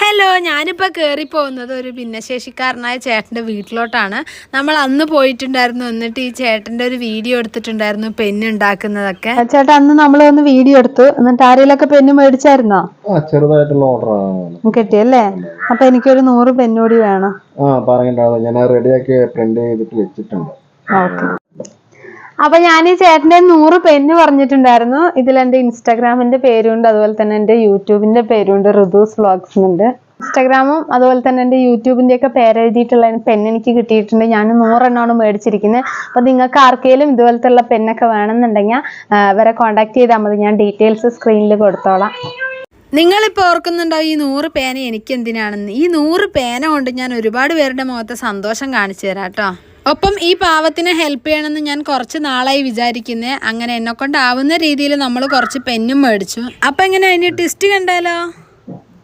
Hello, ഞാനിപ്പോൾ കയറിപ്പോകുന്നത് ഒരു ഭിന്നശേഷിക്കാരനായ ചേട്ടൻ്റെ വീട്ടിലോട്ടാണ്. നമ്മൾ അന്ന് പോയിട്ടുണ്ടായിരുന്നു. എന്നിട്ട് ഈ ചേട്ടൻ്റെ ഒരു വീഡിയോ എടുത്തിട്ടുണ്ടായിരുന്നു പെന്നുണ്ടാക്കുന്നതൊക്കെ. ചേട്ടാ, അന്ന് നമ്മൾ ഒന്ന് വീഡിയോ എടുത്തു. എന്നിട്ട് ആരെങ്കിലൊക്കെ പെന്ന് മേടിച്ചായിരുന്നോ? ചെറുതായിട്ടുള്ള ഓർഡർ കിട്ടിയല്ലേ? അപ്പൊ എനിക്കൊരു 100 പെന്നുകൂടി വേണം. ഞാൻ റെഡിയാക്കി പ്രിന്റ് ചെയ്തിട്ട് വെച്ചിട്ടുണ്ട്. അപ്പൊ ഞാൻ ഈ ചേട്ടൻ്റെ 100 പെന്ന് പറഞ്ഞിട്ടുണ്ടായിരുന്നു. ഇതിൽ എൻ്റെ ഇൻസ്റ്റാഗ്രാമിന്റെ പേരുണ്ട്, അതുപോലെ തന്നെ എൻ്റെ യൂട്യൂബിന്റെ പേരുണ്ട്, ഋതുസ് വ്ലോഗ്സ് ഉണ്ട്. ഇൻസ്റ്റാഗ്രാമും അതുപോലെ തന്നെ എൻ്റെ യൂട്യൂബിന്റെ ഒക്കെ പേരെഴുതിയിട്ടുള്ള പെന്ന് എനിക്ക് കിട്ടിയിട്ടുണ്ട്. ഞാൻ 100 എണ്ണമാണ് മേടിച്ചിരിക്കുന്നത്. അപ്പൊ നിങ്ങൾക്ക് ആർക്കെങ്കിലും ഇതുപോലത്തെ ഉള്ള പെന്നൊക്കെ വേണമെന്നുണ്ടെങ്കിൽ അവരെ കോൺടാക്ട് ചെയ്താൽ മതി. ഞാൻ ഡീറ്റെയിൽസ് സ്ക്രീനിൽ കൊടുത്തോളാം. നിങ്ങളിപ്പോൾ ഓർക്കുന്നുണ്ടാവും ഈ 100 പേന എനിക്ക് എന്തിനാണെന്ന്. ഈ 100 പേന കൊണ്ട് ഞാൻ ഒരുപാട് പേരുടെ മുഖത്ത് സന്തോഷം കാണിച്ചു തരാം കേട്ടോ. ഒപ്പം ഈ പാവത്തിനെ ഹെൽപ്പ് ചെയ്യണമെന്ന് ഞാൻ കുറച്ച് നാളായി വിചാരിക്കുന്നത്. അങ്ങനെ എന്നെ കൊണ്ടാവുന്ന രീതിയിൽ നമ്മൾ കുറച്ച് പെന്നും മേടിച്ചു. അപ്പം എങ്ങനെ അതിൻ്റെ ടെസ്റ്റ് കണ്ടാലോ?